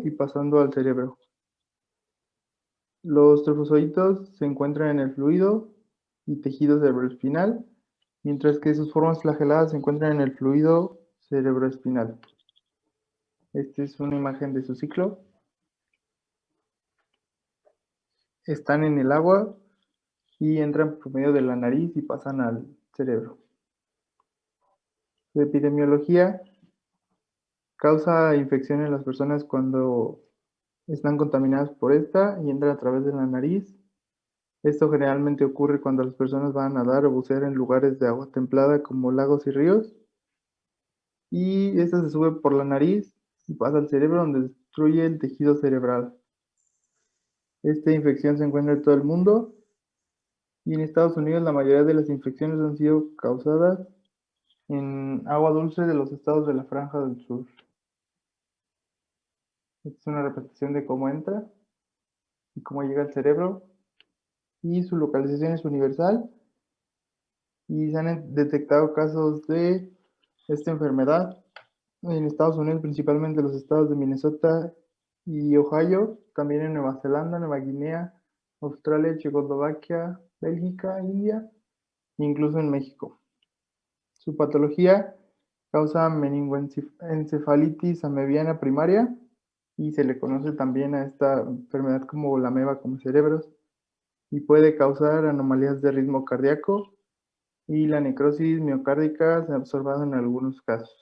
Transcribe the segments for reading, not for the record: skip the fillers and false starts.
y pasando al cerebro. Los trofozoitos se encuentran en el fluido y tejido cerebroespinal, mientras que sus formas flageladas se encuentran en el fluido cerebroespinal. Esta es una imagen de su ciclo. Están en el agua y entran por medio de la nariz y pasan al cerebro. Su epidemiología causa infección en las personas cuando están contaminadas por esta y entran a través de la nariz. Esto generalmente ocurre cuando las personas van a nadar o bucear en lugares de agua templada como lagos y ríos. Y esta se sube por la nariz y pasa al cerebro donde destruye el tejido cerebral. Esta infección se encuentra en todo el mundo y en Estados Unidos la mayoría de las infecciones han sido causadas en agua dulce de los estados de la Franja del Sur. Esta es una representación de cómo entra y cómo llega al cerebro. Y su localización es universal y se han detectado casos de esta enfermedad en Estados Unidos, principalmente los estados de Minnesota y Ohio, también en Nueva Zelanda, Nueva Guinea, Australia, Checoslovaquia, Bélgica, India e incluso en México. Su patología causa meningoencefalitis amebiana primaria y se le conoce también a esta enfermedad como la ameba come cerebros y puede causar anomalías de ritmo cardíaco y la necrosis miocárdica se ha observado en algunos casos.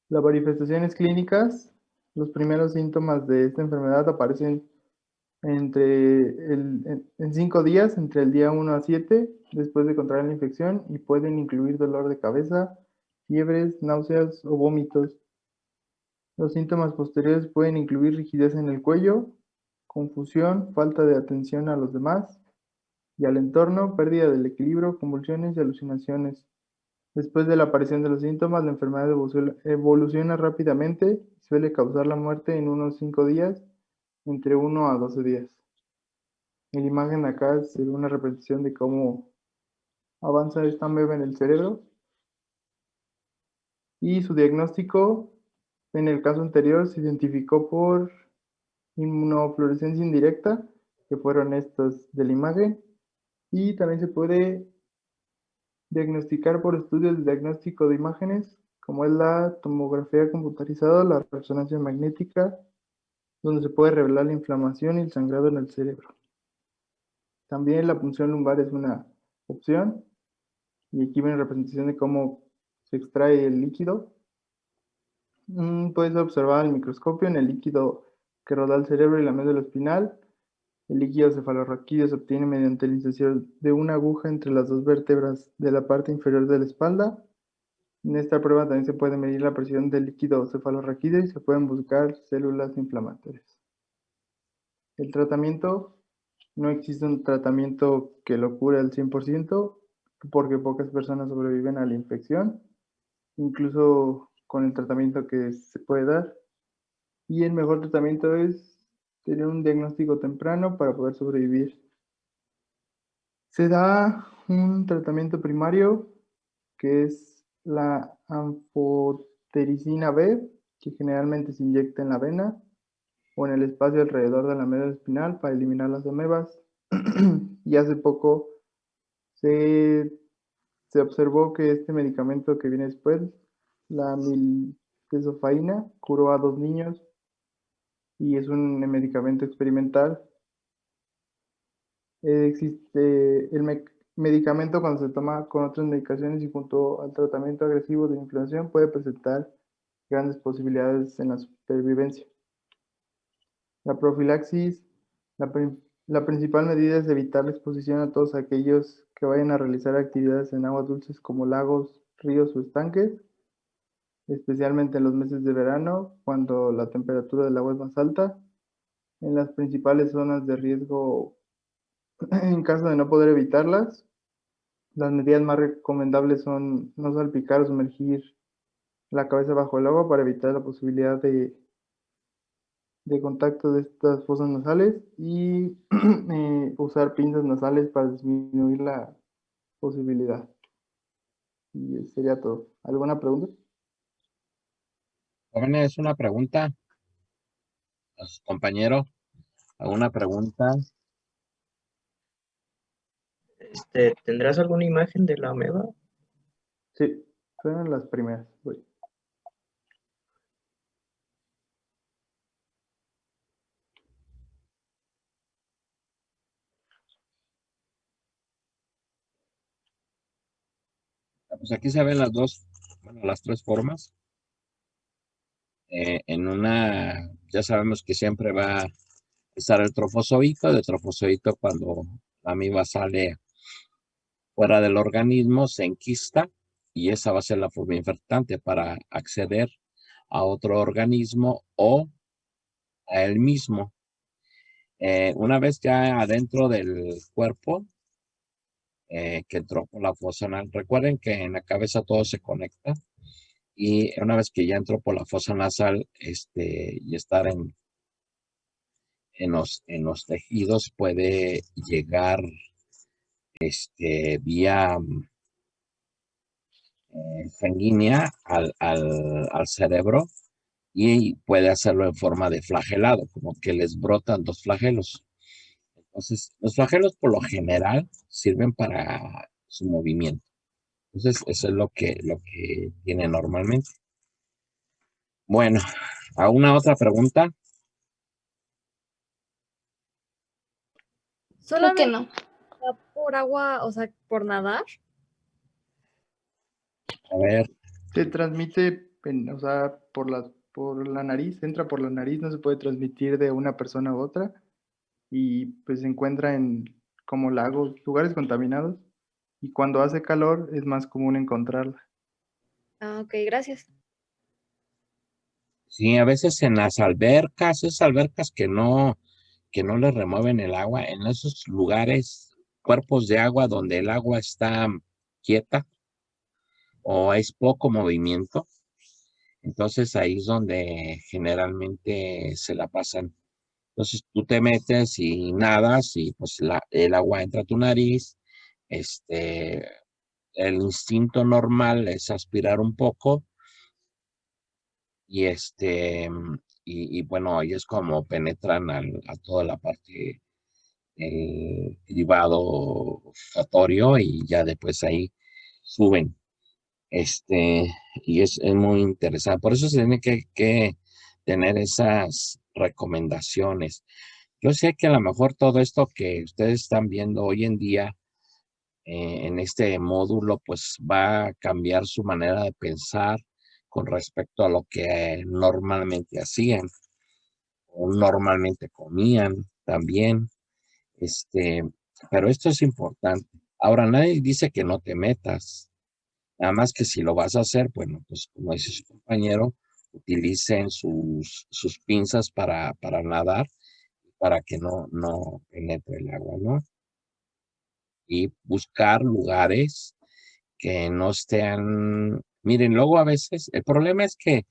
Las manifestaciones clínicas, los primeros síntomas de esta enfermedad aparecen en 5 días, entre el día 1 a 7, después de contraer la infección y pueden incluir dolor de cabeza, fiebres, náuseas o vómitos. Los síntomas posteriores pueden incluir rigidez en el cuello, confusión, falta de atención a los demás y al entorno, pérdida del equilibrio, convulsiones y alucinaciones. Después de la aparición de los síntomas, la enfermedad evoluciona rápidamente y suele causar la muerte en unos 5 días, entre 1 a 12 días. En la imagen acá se ve una representación de cómo avanza esta ameba en el cerebro. Y su diagnóstico, en el caso anterior, se identificó por inmunofluorescencia indirecta, que fueron estas de la imagen, y también se puede diagnosticar por estudios de diagnóstico de imágenes, como es la tomografía computarizada, la resonancia magnética, donde se puede revelar la inflamación y el sangrado en el cerebro. También la punción lumbar es una opción, y aquí viene representación de cómo se extrae el líquido. Puedes observar al microscopio en el líquido que rodea el cerebro y la médula espinal. El líquido cefalorraquídeo se obtiene mediante la inserción de una aguja entre las dos vértebras de la parte inferior de la espalda. En esta prueba también se puede medir la presión del líquido cefalorraquídeo y se pueden buscar células inflamatorias. El tratamiento, no existe un tratamiento que lo cure al 100%, porque pocas personas sobreviven a la infección, incluso con el tratamiento que se puede dar. Y el mejor tratamiento es tener un diagnóstico temprano para poder sobrevivir. Se da un tratamiento primario que es la anfotericina B, que generalmente se inyecta en la vena o en el espacio alrededor de la médula espinal para eliminar las amebas. Y hace poco se, se observó que este medicamento que viene después, la miltesofaina, curó a 2 niños y es un medicamento experimental. Existe el medicamento cuando se toma con otras medicaciones y junto al tratamiento agresivo de inflamación puede presentar grandes posibilidades en la supervivencia. La profilaxis, la principal medida es evitar la exposición a todos aquellos que vayan a realizar actividades en aguas dulces como lagos, ríos o estanques, especialmente en los meses de verano, cuando la temperatura del agua es más alta. En las principales zonas de riesgo, en caso de no poder evitarlas, las medidas más recomendables son no salpicar o sumergir la cabeza bajo el agua para evitar la posibilidad de contacto de estas fosas nasales y usar pinzas nasales para disminuir la posibilidad. Y sería todo. ¿Alguna pregunta? Jóvenes, una pregunta a sus compañeros. ¿Alguna pregunta? ¿Tendrás alguna imagen de la ameba? Sí, fueron las primeras. Voy. Pues aquí se ven las dos, bueno, las tres formas. En una, ya sabemos que siempre va a estar el trofozoito. El trofozoito, cuando la amiba sale fuera del organismo, se enquista y esa va a ser la forma infectante para acceder a otro organismo o a él mismo. Una vez ya adentro del cuerpo, que entró por la fosa nasal, recuerden que en la cabeza todo se conecta y una vez que ya entró por la fosa nasal, y estar en los tejidos, puede llegar vía sanguínea al cerebro y puede hacerlo en forma de flagelado, como que les brotan dos flagelos. Entonces, los flagelos por lo general sirven para su movimiento. Entonces, eso es lo que tiene normalmente. Bueno, ¿a una otra pregunta? Creo que Solamente no. por agua, o sea, por nadar. A ver, Se transmite, o sea, por la nariz, entra por la nariz, no se puede transmitir de una persona a otra y pues se encuentra en como lagos, lugares contaminados y cuando hace calor es más común encontrarla. Ah, ok, gracias. sí, a veces en las albercas, esas albercas que no le remueven el agua, en esos lugares, cuerpos de agua donde el agua está quieta o es poco movimiento, entonces ahí es donde generalmente se la pasan. Entonces tú te metes y nadas y pues el agua entra a tu nariz. Este, el instinto normal es aspirar un poco y bueno, ahí es como penetran a toda la parte cribado olfatorio y ya después ahí suben. Y es muy interesante. Por eso se tiene que tener esas recomendaciones. Yo sé que a lo mejor todo esto que ustedes están viendo hoy en día en este módulo, pues va a cambiar su manera de pensar con respecto a lo que normalmente hacían o normalmente comían también. Este, pero esto es importante. Ahora, nadie dice que no te metas. Nada más que si lo vas a hacer, bueno, pues como dice su compañero, utilicen sus pinzas para nadar, para que no penetre el agua, ¿no? Y buscar lugares que no estén, miren, luego a veces, el problema es que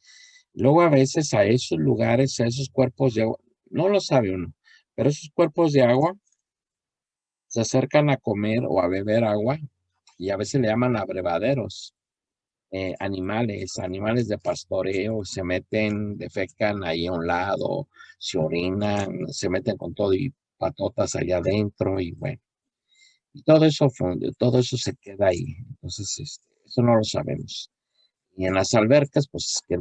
luego a veces a esos lugares, a esos cuerpos de agua, no lo sabe uno, pero esos cuerpos de agua se acercan a comer o a beber agua y a veces le llaman abrevaderos. Animales de pastoreo, se meten, defecan ahí a un lado, se orinan, se meten con todo y patotas allá adentro y bueno, y todo eso se queda ahí. Entonces, eso no lo sabemos. Y en las albercas, pues que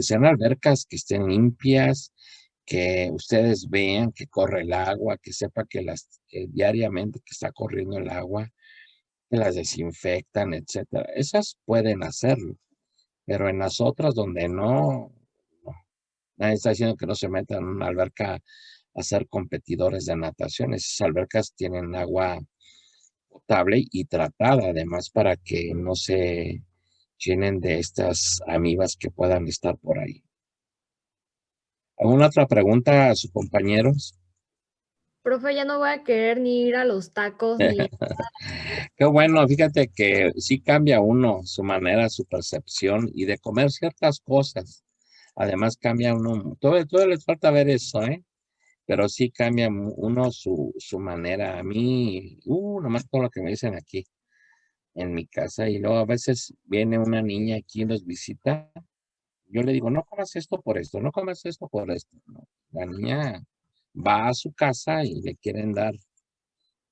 sean albercas que estén limpias, que ustedes vean que corre el agua, que sepa que diariamente que está corriendo el agua, que las desinfectan, etcétera. Esas pueden hacerlo, pero en las otras donde no. Nadie está diciendo que no se metan en una alberca a ser competidores de natación. Esas albercas tienen agua potable y tratada, además, para que no se llenen de estas amibas que puedan estar por ahí. ¿Alguna otra pregunta a sus compañeros? Profe, ya no voy a querer ni ir a los tacos ni. Qué bueno, fíjate que sí cambia uno su manera, su percepción y de comer ciertas cosas. Además cambia uno, todo les falta ver eso, ¿eh? Pero sí cambia uno su manera. A mí, nomás con lo que me dicen aquí en mi casa y luego a veces viene una niña aquí y nos visita yo le digo, no comas esto por esto, no comas esto por esto. ¿No? La niña va a su casa y le quieren dar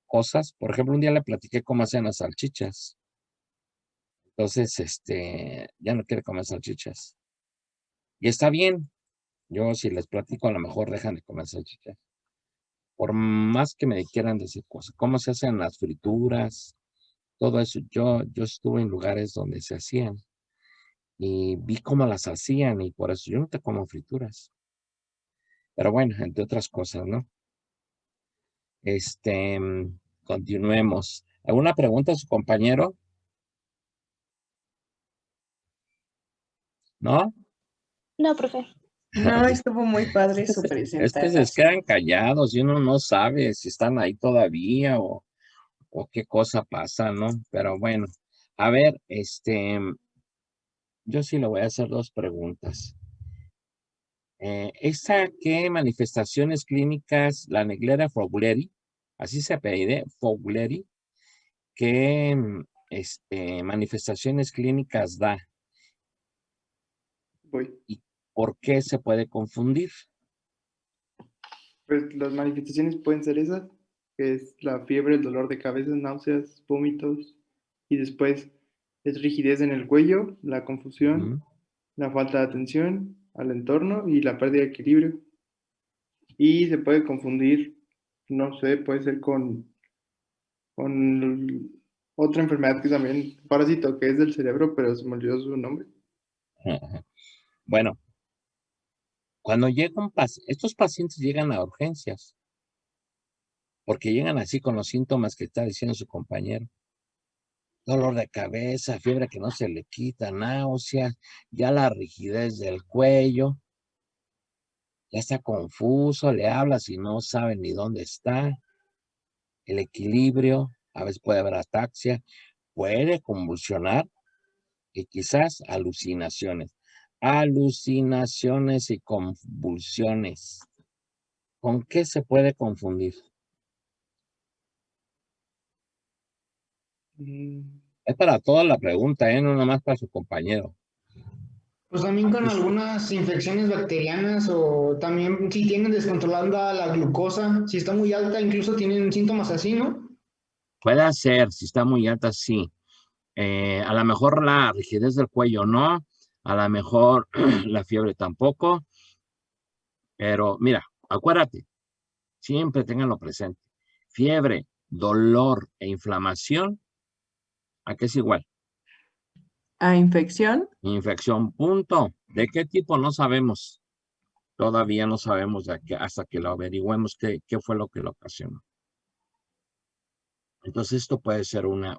cosas. Por ejemplo, un día le platiqué cómo hacían las salchichas. Entonces, ya no quiere comer salchichas. Y está bien. Yo si les platico, a lo mejor dejan de comer salchichas. Por más que me quieran decir cosas, cómo se hacen las frituras, todo eso. Yo estuve en lugares donde se hacían y vi cómo las hacían y por eso yo no te como frituras. Pero bueno, entre otras cosas, ¿no? Continuemos. ¿Alguna pregunta a su compañero? ¿No? No, profe. No, estuvo muy padre su Es que se presentación. quedan callados y uno no sabe si están ahí todavía o qué cosa pasa, ¿no? Pero bueno, a ver, yo sí le voy a hacer dos preguntas. ¿Esa qué manifestaciones clínicas, la Naegleria fowleri, así se apellida, fowleri, qué manifestaciones clínicas da Voy. y por qué se puede confundir? Pues las manifestaciones pueden ser esas, que es la fiebre, el dolor de cabeza, náuseas, vómitos, y después es rigidez en el cuello, la confusión, Ujú. la falta de atención al entorno y la pérdida de equilibrio. Y se puede confundir, no sé, puede ser con otra enfermedad que es también parásito, que es del cerebro, pero se me olvidó su nombre. Bueno, cuando llega un paciente, estos pacientes llegan a urgencias, porque llegan así con los síntomas que está diciendo su compañero. Dolor de cabeza, fiebre que no se le quita, náuseas, ya la rigidez del cuello, ya está confuso, le hablas y no sabe ni dónde está, el equilibrio, a veces puede haber ataxia, puede convulsionar y quizás alucinaciones. Alucinaciones y convulsiones. ¿Con qué se puede confundir? Mm, Es para toda la pregunta, no nada más para su compañero. Pues también con algunas infecciones bacterianas o también si tienen descontrolada la glucosa, si está muy alta, incluso tienen síntomas así, ¿no? Puede ser, si está muy alta, sí. A lo mejor la rigidez del cuello no, a lo mejor la fiebre tampoco, pero mira, acuérdate, siempre ténganlo presente. Fiebre, dolor e inflamación, ¿a qué es igual? ¿A infección? Infección, punto. ¿De qué tipo? No sabemos. Todavía no sabemos hasta que lo averigüemos qué fue lo que lo ocasionó. Entonces, esto puede ser una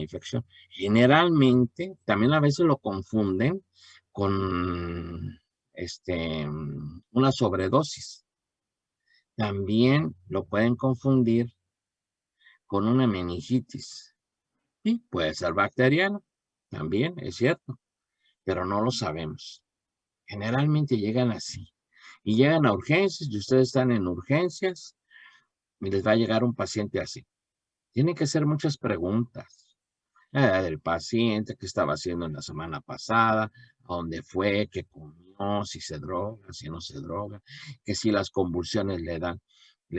infección. Generalmente, también a veces lo confunden con una sobredosis. También lo pueden confundir con una meningitis. Y puede ser bacteriana, también es cierto, pero no lo sabemos. Generalmente llegan así. Y llegan a urgencias, y ustedes están en urgencias, y les va a llegar un paciente así. Tienen que hacer muchas preguntas. La edad del paciente, qué estaba haciendo en la semana pasada, a dónde fue, qué comió, si se droga, si no se droga, que si las convulsiones le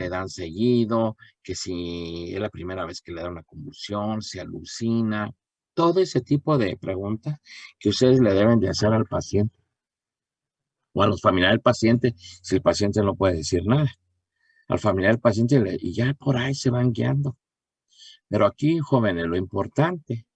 dan seguido, que si es la primera vez que le da una convulsión, si alucina, todo ese tipo de preguntas que ustedes le deben de hacer al paciente o a los familiares del paciente, si el paciente no puede decir nada. Al familiar del paciente y ya por ahí se van guiando. Pero aquí, jóvenes, lo importante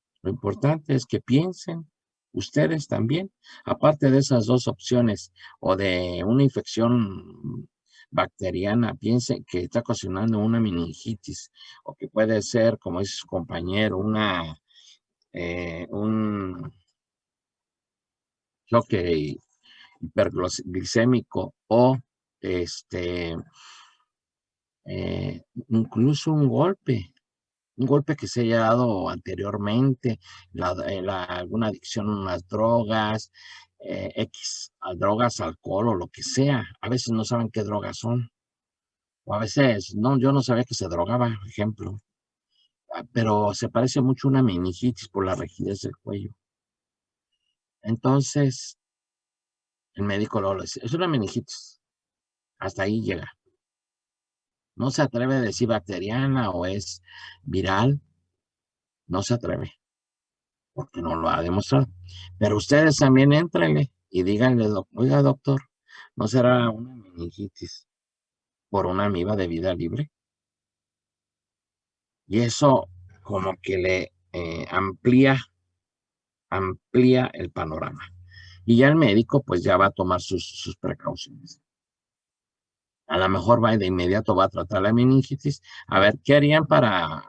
es que piensen ustedes también, aparte de esas dos opciones o de una infección bacteriana, piensen que está ocasionando una meningitis o que puede ser, como dice su compañero, un choque hiperglicémico o incluso un golpe que se haya dado anteriormente, alguna adicción a unas drogas, a drogas, alcohol o lo que sea. A veces no saben qué drogas son. O a veces, no, yo no sabía que se drogaba, por ejemplo. Pero se parece mucho a una meningitis por la rigidez del cuello. Entonces, el médico lo dice, es una meningitis. Hasta ahí llega. No se atreve a decir bacteriana o es viral. No se atreve, porque no lo ha demostrado. Pero ustedes también éntrenle y díganle, oiga, doctor, ¿no será una meningitis por una amiba de vida libre? Y eso como que le amplía el panorama. Y ya el médico pues ya va a tomar sus precauciones. A lo mejor va de inmediato, va a tratar la meningitis. A ver, ¿qué harían para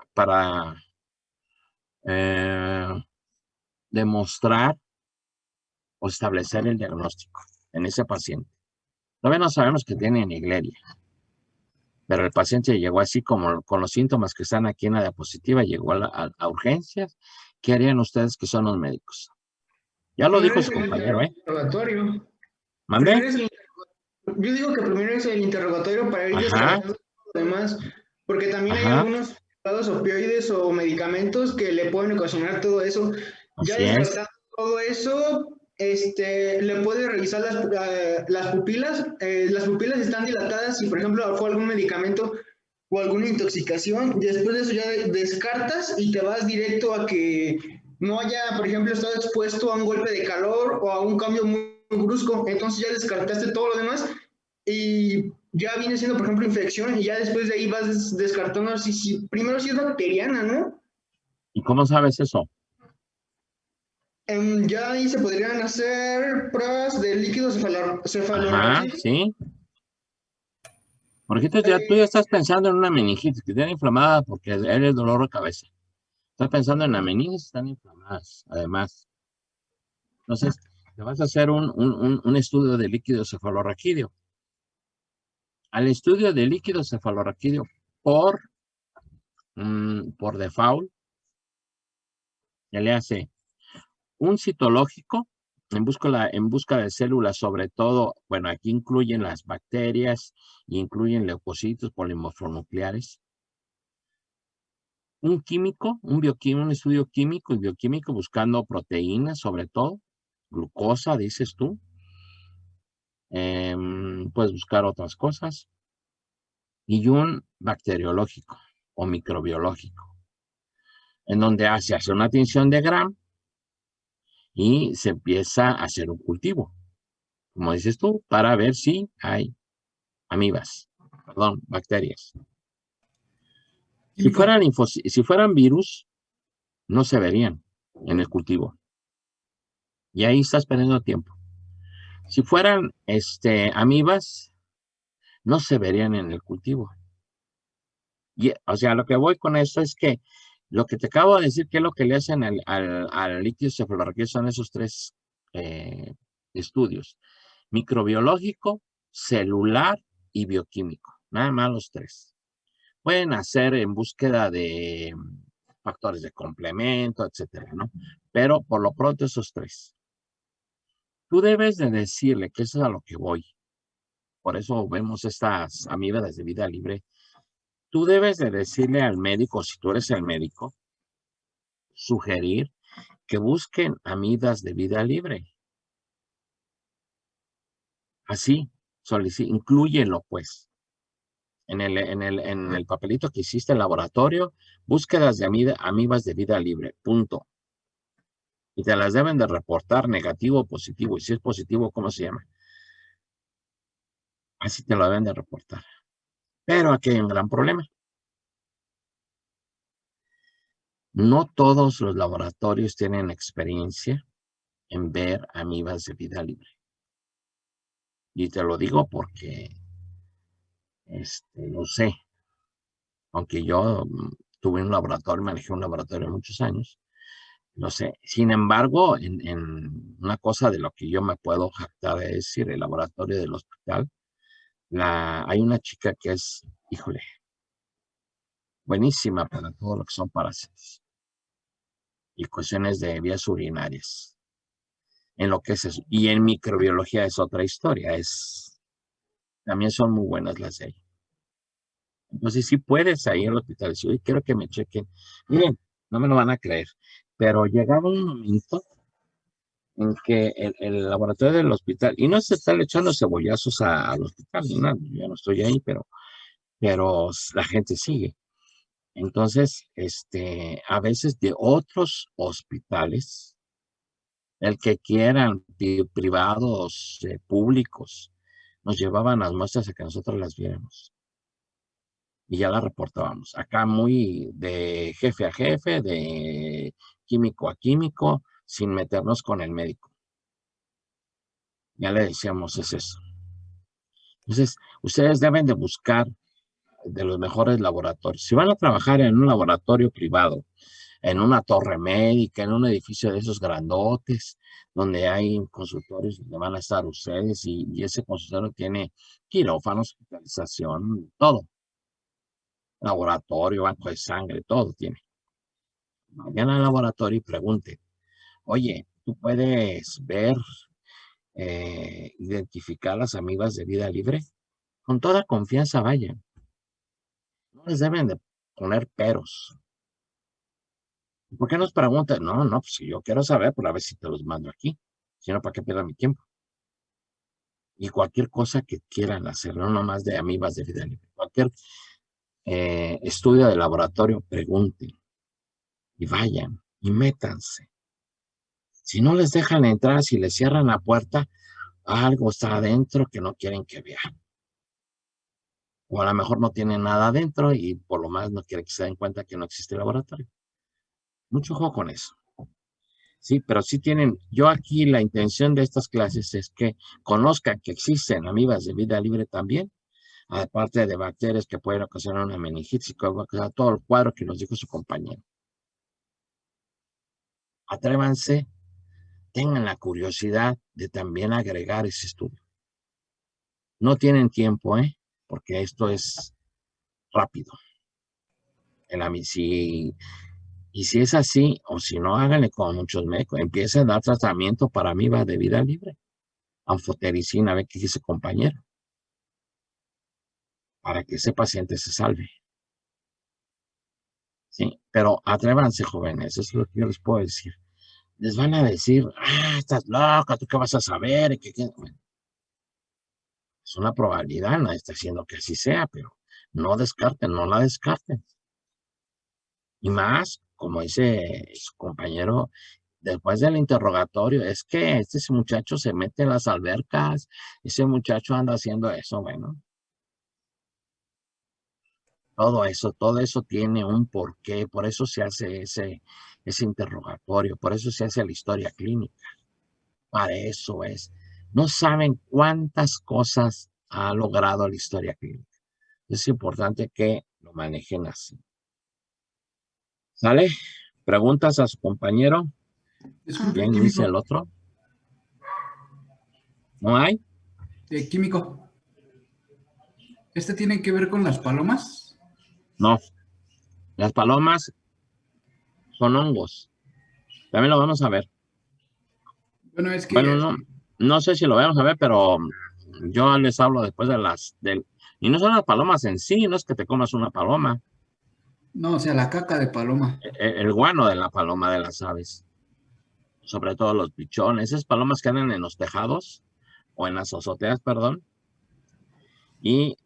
demostrar o establecer el diagnóstico en ese paciente? Todavía no sabemos que tiene Naegleria, pero el paciente llegó así como con los síntomas que están aquí en la diapositiva, llegó a urgencias. ¿Qué harían ustedes que son los médicos? Ya lo dijo su compañero, ¿eh? Interrogatorio. ¿Mande? Yo digo que primero es el interrogatorio para ir Ajá. descartando lo demás, porque también hay Ajá. algunos opioides o medicamentos que le pueden ocasionar todo eso. Ya Así es. descartando todo eso, le puede revisar las pupilas. Las pupilas están dilatadas si, por ejemplo, fue algún medicamento o alguna intoxicación. Después de eso ya descartas y te vas directo a que no haya, por ejemplo, estado expuesto a un golpe de calor o a un cambio muy brusco. Entonces ya descartaste todo lo demás y ya viene siendo, por ejemplo, infección, y ya después de ahí vas descartando primero si es bacteriana, ¿no? ¿Y cómo sabes eso? Ya ahí se podrían hacer pruebas de líquido Ajá, cefalorraquídeo. sí. Porque tú ya estás pensando en una meningitis que tiene inflamada porque eres dolor de cabeza. Estás pensando en la meningitis, están inflamadas, además. Entonces, te vas a hacer un estudio de líquido cefalorraquídeo. Al estudio de líquido cefalorraquídeo por default, ya le hace un citológico en busca de células, sobre todo, bueno, aquí incluyen las bacterias y incluyen leucocitos polimorfonucleares. Un químico, un estudio químico y bioquímico buscando proteínas, sobre todo, glucosa, dices tú. Puedes buscar otras cosas. Y un bacteriológico o microbiológico, en donde se hace una tinción de Gram y se empieza a hacer un cultivo, como dices tú, para ver si hay bacterias. Si fueran virus, no se verían en el cultivo. Y ahí estás perdiendo tiempo. Si fueran amibas, no se verían en el cultivo. Y, o sea, lo que voy con esto es que lo que te acabo de decir, que es lo que le hacen al líquido cefalorraquídeo, son esos tres estudios: microbiológico, celular y bioquímico. Nada más los tres. Pueden hacer en búsqueda de factores de complemento, etcétera, ¿no? Pero por lo pronto esos tres. Tú debes de decirle, que eso es a lo que voy. Por eso vemos estas amibas de vida libre. Tú debes de decirle al médico, si tú eres el médico, sugerir que busquen amibas de vida libre. Así, inclúyelo, pues. En el papelito que hiciste en el laboratorio, búsquedas de amibas de vida libre, punto. Y te las deben de reportar, negativo o positivo. Y si es positivo, ¿cómo se llama? Así te lo deben de reportar. Pero aquí hay un gran problema. No todos los laboratorios tienen experiencia en ver amibas de vida libre. Y te lo digo porque lo sé. Aunque yo tuve un laboratorio, manejé un laboratorio muchos años, no sé. Sin embargo, en una cosa de lo que yo me puedo jactar de decir, el laboratorio del hospital, hay una chica que es, híjole, buenísima para todo lo que son parásitos y cuestiones de vías urinarias. En lo que es eso. Y en microbiología es otra historia. También son muy buenas las de ahí. Entonces, si puedes ahí al hospital decir, oye, quiero que me chequen. Miren, no me lo van a creer, pero llegaba un momento en que el laboratorio del hospital, y no se están echando cebollazos al hospital, ni nada, yo no estoy ahí, pero la gente sigue. Entonces, a veces de otros hospitales, el que quieran, privados, públicos, nos llevaban las muestras a que nosotros las viéramos. Y ya las reportábamos. Acá muy de jefe a jefe, de químico a químico, sin meternos con el médico. Ya le decíamos, es eso. Entonces, ustedes deben de buscar de los mejores laboratorios. Si van a trabajar en un laboratorio privado, en una torre médica, en un edificio de esos grandotes, donde hay consultorios donde van a estar ustedes y ese consultorio tiene quirófanos, hospitalización, todo. Laboratorio, banco de sangre, todo tiene. Vayan al laboratorio y pregunten, oye, ¿tú puedes ver, identificar las amibas de vida libre? Con toda confianza vayan. No les deben de poner peros. ¿Por qué nos preguntan? No, pues si yo quiero saber, pues a ver si te los mando aquí. Si no, ¿para qué pierda mi tiempo? Y cualquier cosa que quieran hacer, no nomás de amibas de vida libre. Cualquier estudio de laboratorio, pregunten. Y vayan, y métanse. Si no les dejan entrar, si les cierran la puerta, algo está adentro que no quieren que vean. O a lo mejor no tienen nada adentro y por lo más no quieren que se den cuenta que no existe laboratorio. Mucho ojo con eso. Sí, pero sí tienen, yo aquí la intención de estas clases es que conozcan que existen amibas de vida libre también, aparte de bacterias que pueden ocasionar una meningitis, todo el cuadro que nos dijo su compañero. Atrévanse, tengan la curiosidad de también agregar ese estudio. No tienen tiempo, porque esto es rápido. Y si es así, o si no, háganle con muchos médicos. Empiecen a dar tratamiento para amibas de vida libre. Anfotericina, a ver qué dice compañero. Para que ese paciente se salve. Sí, pero atrévanse, jóvenes. Eso es lo que yo les puedo decir. Les van a decir, estás loca, ¿tú qué vas a saber? Bueno, es una probabilidad, nadie está diciendo que así sea, pero no descarten, no la descarten. Y más, como dice su compañero, después del interrogatorio, es que este muchacho se mete en las albercas, ese muchacho anda haciendo eso, bueno. Todo eso tiene un porqué, por eso se hace ese interrogatorio, por eso se hace la historia clínica. Para eso es. No saben cuántas cosas ha logrado la historia clínica. Es importante que lo manejen así. ¿Sale? ¿Preguntas a su compañero? Disculpe, ¿Quién químico. dice el otro? ¿No hay? Químico. ¿Este tiene que ver con las palomas? No. Las palomas son hongos. También lo vamos a ver. Bueno, es que... Bueno, no sé si lo vamos a ver, pero yo les hablo después y no son las palomas en sí, no es que te comas una paloma. No, o sea, la caca de paloma. El guano de la paloma de las aves. Sobre todo los pichones. Esas palomas que andan en los tejados, o en las azoteas, perdón. Y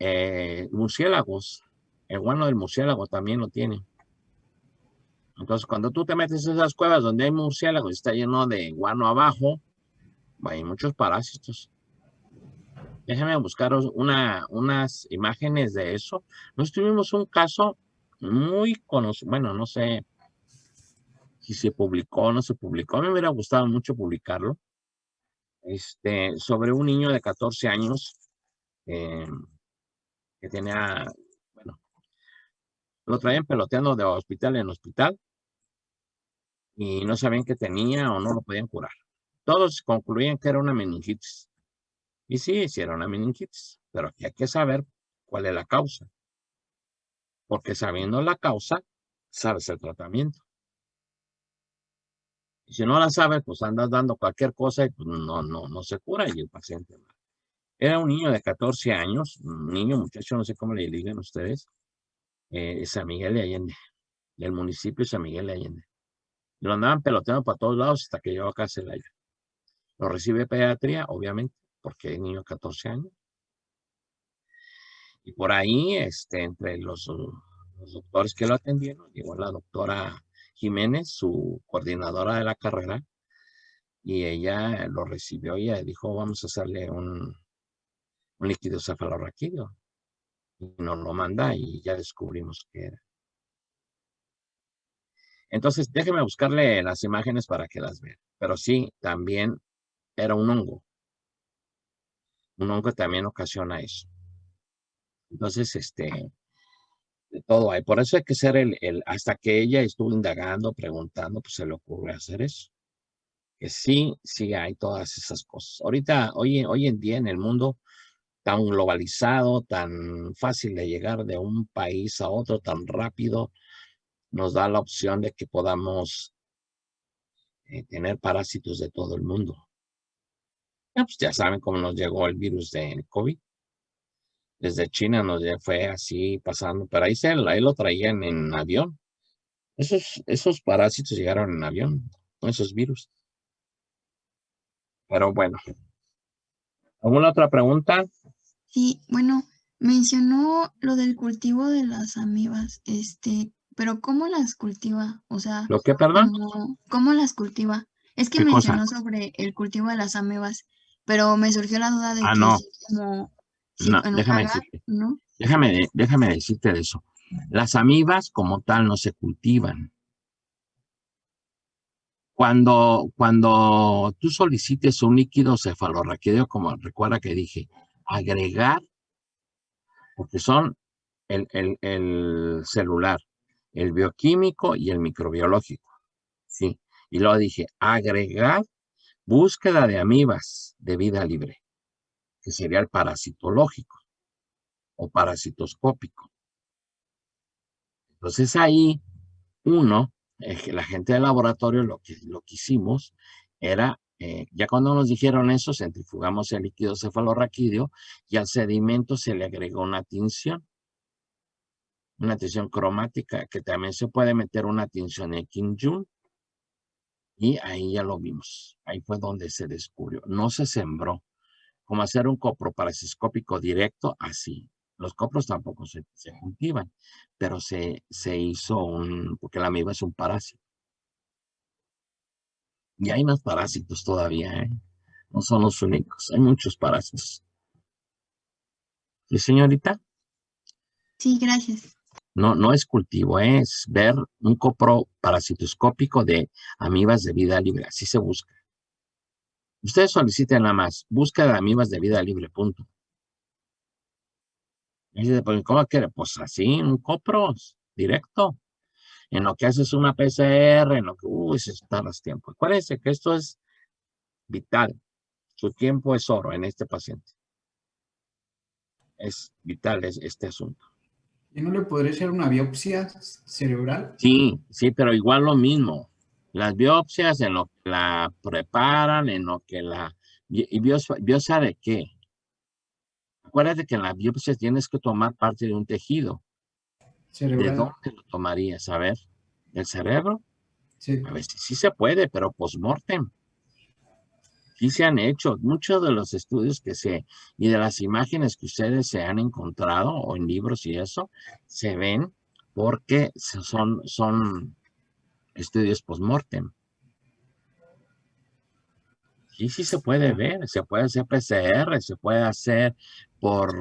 murciélagos. El guano del murciélago también lo tiene. Entonces, cuando tú te metes en esas cuevas donde hay murciélagos y está lleno de guano abajo, hay muchos parásitos. Déjenme buscaros unas imágenes de eso. Nos tuvimos un caso muy conocido, bueno, no sé si se publicó o no se publicó. A mí me hubiera gustado mucho publicarlo. Sobre un niño de 14 años que tenía, bueno, lo traían peloteando de hospital en hospital y no sabían qué tenía o no lo podían curar. Todos concluían que era una meningitis. Y sí era una meningitis, pero aquí hay que saber cuál es la causa. Porque sabiendo la causa, sabes el tratamiento. Y si no la sabes, pues andas dando cualquier cosa y pues no se cura y el paciente va. Era un niño de 14 años, un niño, muchacho, no sé cómo le digan ustedes, San Miguel de Allende, del municipio de San Miguel de Allende. Y lo andaban peloteando para todos lados hasta que llegó acá a Celaya. Lo recibe pediatría, obviamente, porque es niño de 14 años. Y por ahí, entre los doctores que lo atendieron, llegó la doctora Jiménez, su coordinadora de la carrera, y ella lo recibió y ella dijo, vamos a hacerle un líquido cefalorraquídeo. Y nos lo manda y ya descubrimos qué era. Entonces, déjeme buscarle las imágenes para que las vean. Pero sí, también era un hongo. Un hongo también ocasiona eso. Entonces, de todo hay. Por eso hay que ser hasta que ella estuvo indagando, preguntando, pues se le ocurre hacer eso. Que sí, sí hay todas esas cosas. Ahorita, hoy en día en el mundo tan globalizado, tan fácil de llegar de un país a otro, tan rápido, nos da la opción de que podamos tener parásitos de todo el mundo. Pues ya saben cómo nos llegó el virus del COVID. Desde China fue así pasando, pero ahí lo traían en avión. Esos parásitos llegaron en avión, esos virus. Pero bueno. ¿Alguna otra pregunta? Sí, bueno, mencionó lo del cultivo de las amibas, pero ¿cómo las cultiva? O sea, ¿Lo que, perdón? ¿cómo las cultiva? Es que ¿Qué cosa? mencionó sobre el cultivo de las amebas, pero me surgió la duda de que no. si como No, en un déjame hangar, decirte. ¿no? Déjame decirte de eso. Las amibas como tal no se cultivan. Cuando tú solicites un líquido cefalorraquídeo, como recuerda que dije, agregar, porque son el celular, el bioquímico y el microbiológico. Sí. Y luego dije, agregar búsqueda de amibas de vida libre, que sería el parasitológico o parasitoscópico. Entonces ahí la gente del laboratorio lo que hicimos era, ya cuando nos dijeron eso, centrifugamos el líquido cefalorraquídeo y al sedimento se le agregó una tinción cromática, que también se puede meter una tinción en Kim-Jun, y ahí ya lo vimos. Ahí fue donde se descubrió. No se sembró. Como hacer un coproparasitoscópico directo, así. Los copros tampoco se cultivan, pero se hizo porque la amiba es un parásito. Y hay más parásitos todavía, ¿eh? No son los únicos, hay muchos parásitos. ¿Sí, señorita? Sí, gracias. No es cultivo, es ver un coproparasitoscópico de amibas de vida libre, así se busca. Ustedes soliciten nada más, búsqueda de amibas de vida libre, punto. Y dice, pues, ¿cómo quiere? Pues así, un copros, directo. En lo que haces una PCR, en lo que, se tardas tiempo. Acuérdense que esto es vital. Su tiempo es oro en este paciente. Es vital este asunto. ¿Y no le podría hacer una biopsia cerebral? Sí, pero igual lo mismo. Las biopsias, en lo que la preparan, en lo que ¿Y biopsia de qué? Acuérdate que en la biopsia tienes que tomar parte de un tejido. Cerebral. ¿De dónde lo tomarías? A ver, ¿del cerebro? Sí. A ver, sí se puede, pero post-mortem. Sí se han hecho muchos de los estudios y de las imágenes que ustedes se han encontrado o en libros y eso, se ven porque son estudios post-mortem. Sí se puede ver, se puede hacer PCR, se puede hacer por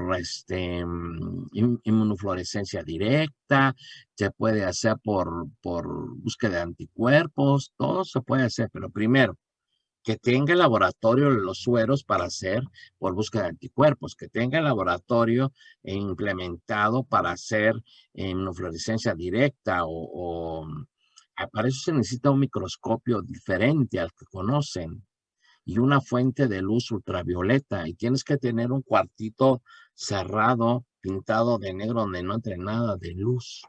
inmunofluorescencia directa, se puede hacer por búsqueda de anticuerpos, todo se puede hacer, pero primero, que tenga el laboratorio los sueros para hacer por búsqueda de anticuerpos, que tenga el laboratorio implementado para hacer inmunofluorescencia directa para eso se necesita un microscopio diferente al que conocen y una fuente de luz ultravioleta, y tienes que tener un cuartito cerrado, pintado de negro, donde no entre nada de luz,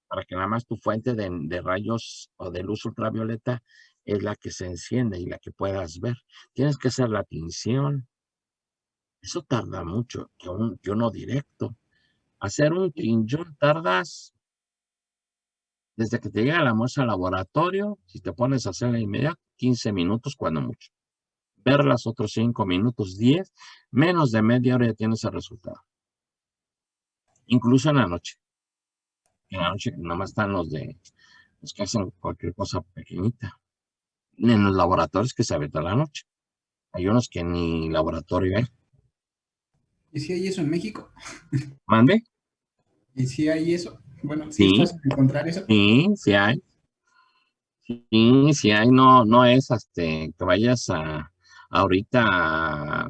para que nada más tu fuente de rayos o de luz ultravioleta es la que se enciende y la que puedas ver. Tienes que hacer la tinción. Eso tarda mucho, que uno directo. Hacer un tinción tardas desde que te llega la muestra al laboratorio, si te pones a hacerla inmediato, 15 minutos cuando mucho. verlas otros 5 minutos, 10, menos de media hora ya tienes el resultado. Incluso en la noche. En la noche nomás están los que hacen cualquier cosa pequeñita. En los laboratorios que se ve toda la noche. Hay unos que ni laboratorio hay. ¿Y si hay eso en México? ¿Mande? ¿Y si hay eso? Bueno, sí es Sí, fácil encontrar eso. sí hay. Sí hay, no es que vayas ahorita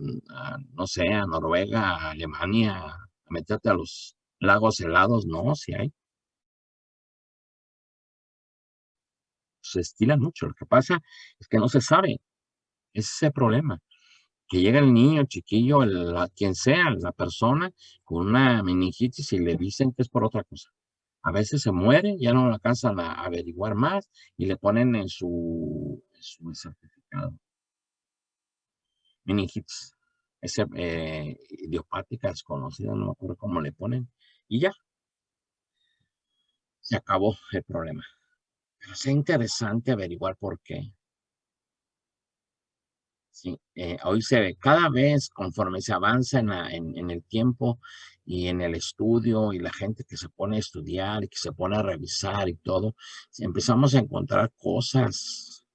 no sé, a Noruega, a Alemania, a meterte a los lagos helados, no, sí hay. Se estilan mucho. Lo que pasa es que no se sabe. Ese es el problema. Que llega el niño, chiquillo, quien sea, la persona, con una meningitis y le dicen que es por otra cosa. A veces se muere, ya no alcanzan a averiguar más y le ponen en su certificado. Meningitis. Ese, idiopática desconocida, no me acuerdo cómo le ponen. Y ya, se acabó el problema. Pero es interesante averiguar por qué. Sí, hoy se ve cada vez conforme se avanza en el tiempo y en el estudio y la gente que se pone a estudiar y que se pone a revisar y todo, empezamos a encontrar cosas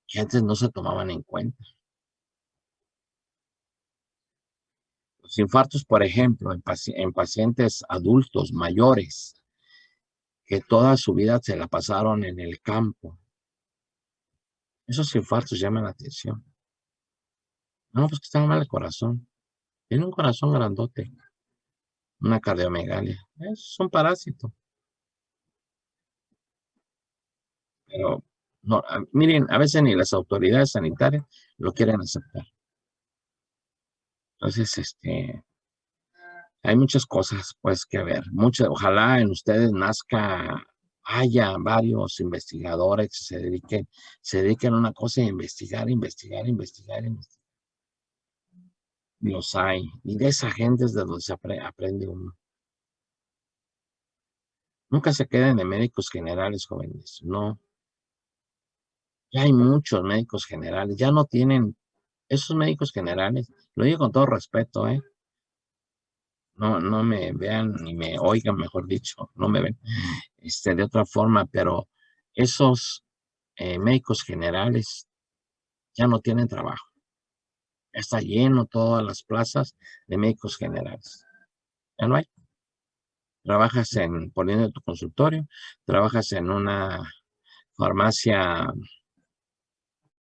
que antes no se tomaban en cuenta. Los infartos, por ejemplo, en pacientes adultos mayores que toda su vida se la pasaron en el campo. Esos infartos llaman la atención. No, pues que está mal el corazón. Tiene un corazón grandote. Una cardiomegalia. Es un parásito. Pero, no, miren, a veces ni las autoridades sanitarias lo quieren aceptar. Entonces, hay muchas cosas, pues, que ver. Ojalá en ustedes haya varios investigadores que se dediquen a una cosa y investigar. Los hay. Y de esa gente es de donde se aprende uno. Nunca se queden de médicos generales, jóvenes. No. Ya hay muchos médicos generales. Ya no tienen esos médicos generales. Lo digo con todo respeto, ¿eh? No me vean ni me oigan, mejor dicho. No me ven de otra forma, pero esos médicos generales ya no tienen trabajo. Está lleno todas las plazas de médicos generales. Ya no hay. Trabajas poniendo tu consultorio, trabajas en una farmacia